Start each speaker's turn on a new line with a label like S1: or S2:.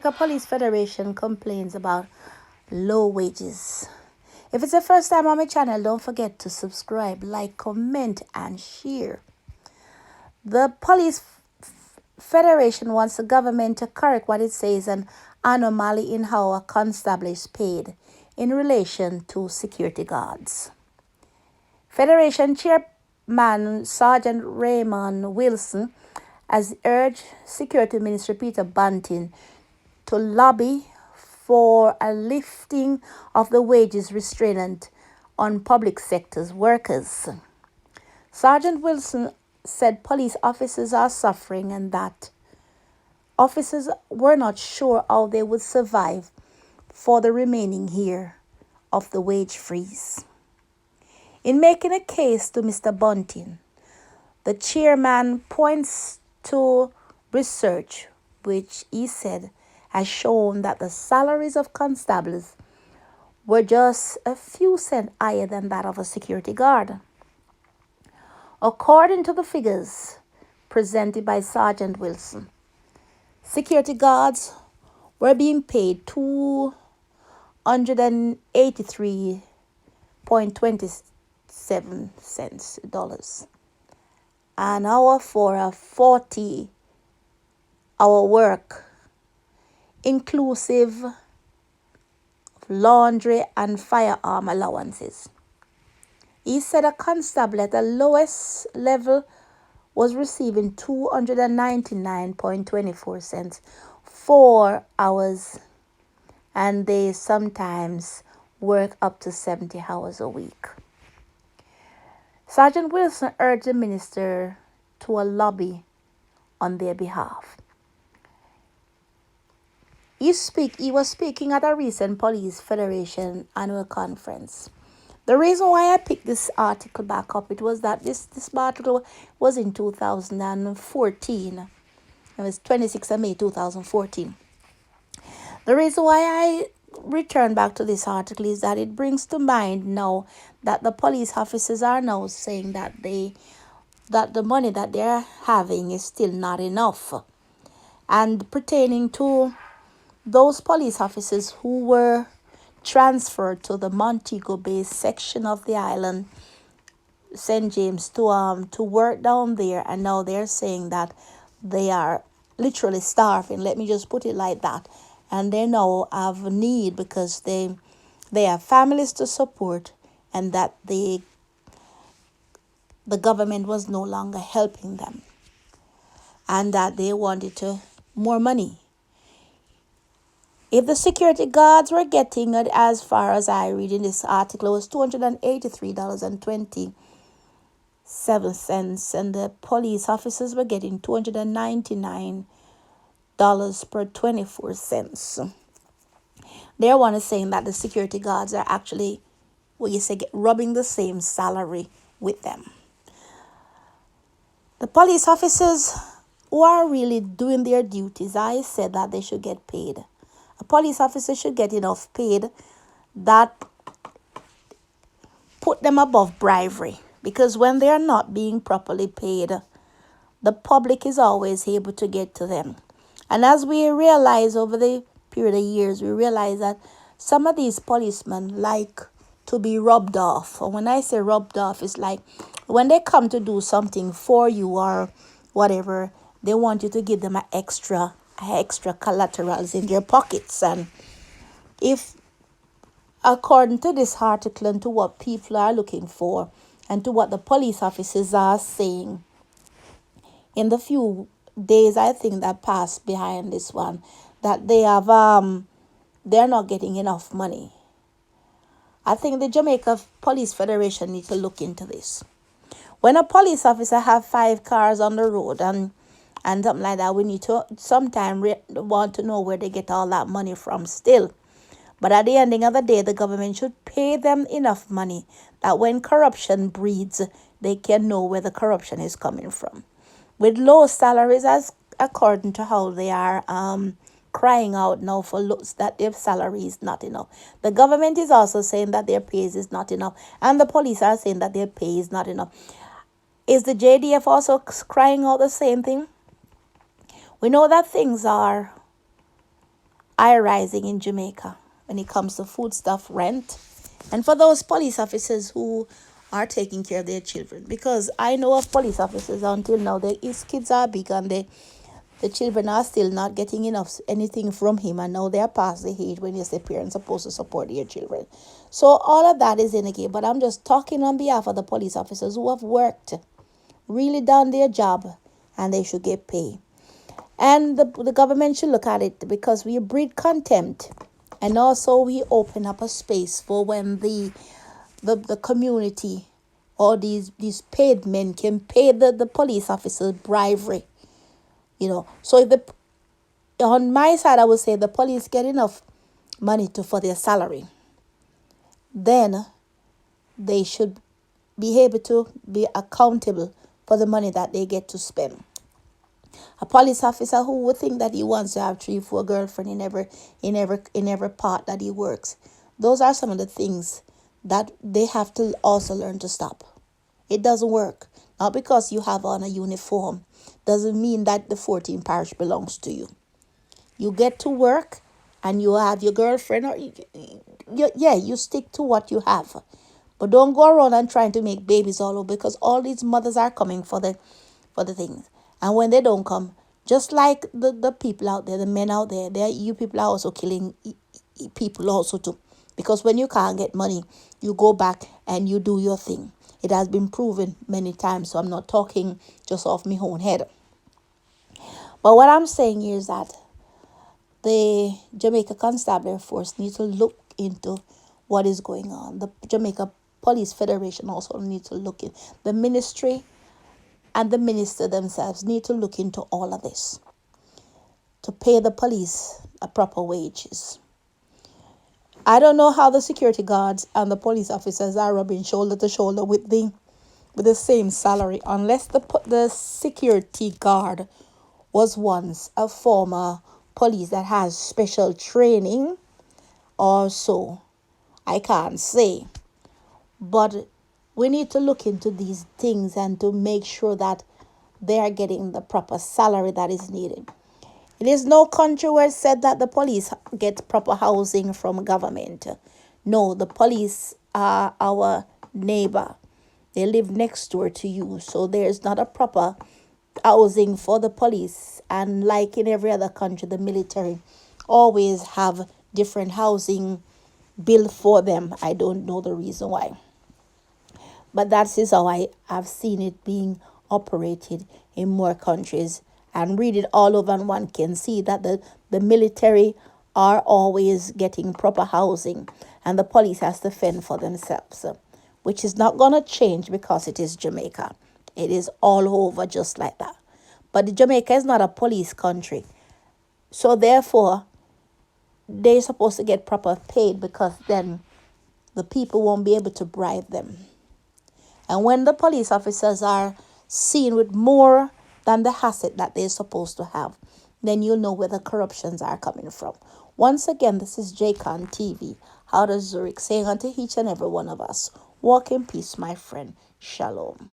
S1: Jamaica Police Federation complains about low wages. If it's the first time on my channel, don't forget to subscribe, like, comment, and share. The Police Federation wants the government to correct what it says an anomaly in how a constable is paid in relation to security guards. Federation Chairman Sergeant Raymond Wilson has urged Security Minister Peter Bunting to lobby for a lifting of the wages restraint on public sector's workers. Sergeant Wilson said police officers are suffering and that officers were not sure how they would survive for the remaining year of the wage freeze. In making a case to Mr. Bunting, the chairman points to research which he said has shown that the salaries of constables were just a few cents higher than that of a security guard. According to the figures presented by Sergeant Wilson, security guards were being paid $283.27 an hour for a 40-hour work, inclusive of laundry and firearm allowances. He said a constable at the lowest level was receiving $299.24 4 hours, and they sometimes work up to 70 hours a week. Sergeant Wilson urged the minister to a lobby on their behalf. He was speaking at a recent Police Federation annual conference. The reason why I picked this article back up, it was that this article was in 2014. It was 26th of May 2014. The reason why I return back to this article is that it brings to mind now that the police officers are now saying that the money that they're having is still not enough. And pertaining to those police officers who were transferred to the Montego Bay section of the island, St. James, to work down there, and now they're saying that they are literally starving. Let me just put it like that. And they now have a need because they have families to support, and that the government was no longer helping them, and that they wanted more money. If the security guards were getting it, as far as I read in this article, it was $283.27, and the police officers were getting $299 per 24 cents. They're one is saying that the security guards are actually, rubbing the same salary with them. The police officers who are really doing their duties, I said that they should get paid. A police officer should get enough paid that put them above bribery, because when they are not being properly paid, the public is always able to get to them. And as we realize over the period of years, we realize that some of these policemen like to be rubbed off. And when I say rubbed off, it's like when they come to do something for you or whatever, they want you to give them extra collaterals in their pockets. And if, according to this article and to what people are looking for and to what the police officers are saying, in the few days I think that passed behind this one, that they're not getting enough money. I think the Jamaica Police Federation needs to look into this. When a police officer have 5 cars on the road and something like that, we need to sometime want to know where they get all that money from still. But at the ending of the day, the government should pay them enough money that when corruption breeds, they can know where the corruption is coming from. With low salaries, as according to how they are crying out now for looks that their salary is not enough. The government is also saying that their pay is not enough, and the police are saying that their pay is not enough. Is the JDF also crying out the same thing? We know that things are eye rising in Jamaica when it comes to foodstuff, rent, and for those police officers who are taking care of their children. Because I know of police officers until now, his kids are big and the children are still not getting enough anything from him, and now they are past the age when the parents are supposed to support their children. So all of that is in the game. But I'm just talking on behalf of the police officers who have worked, really done their job, and they should get paid. And the government should look at it, because we breed contempt, and also we open up a space for when the community or these paid men can pay the police officers bribery. So if on my side, I would say the police get enough money for their salary, then they should be able to be accountable for the money that they get to spend. A police officer who would think that he wants to have 3-4 girlfriends in every part that he works, those are some of the things that they have to also learn to stop. It doesn't work. Not because you have on a uniform doesn't mean that the 14th parish belongs to you. You get to work and you have your girlfriend, or you stick to what you have. But don't go around and trying to make babies all over, because all these mothers are coming for the things. And when they don't come, just like the people out there, the men out there, you people are also killing people also too. Because when you can't get money, you go back and you do your thing. It has been proven many times, so I'm not talking just off my own head. But what I'm saying is that the Jamaica Constable Force needs to look into what is going on. The Jamaica Police Federation also needs to look in. The ministry and the minister themselves need to look into all of this to pay the police a proper wages. I don't know how the security guards and the police officers are rubbing shoulder to shoulder with the same salary, unless the security guard was once a former police that has special training or so. I can't say. But we need to look into these things and to make sure that they are getting the proper salary that is needed. It is no country where it's said that the police get proper housing from government. No, the police are our neighbor. They live next door to you. So there's not a proper housing for the police. And like in every other country, the military always have different housing built for them. I don't know the reason why. But that is how I have seen it being operated in more countries. And read it all over, and one can see that the military are always getting proper housing, and the police has to fend for themselves, which is not going to change because it is Jamaica. It is all over just like that. But Jamaica is not a police country. So therefore, they're supposed to get proper paid, because then the people won't be able to bribe them. And when the police officers are seen with more than the asset that they're supposed to have, then you'll know where the corruptions are coming from. Once again, this is JCon TV, out of Zurich, saying unto each and every one of us, walk in peace, my friend. Shalom.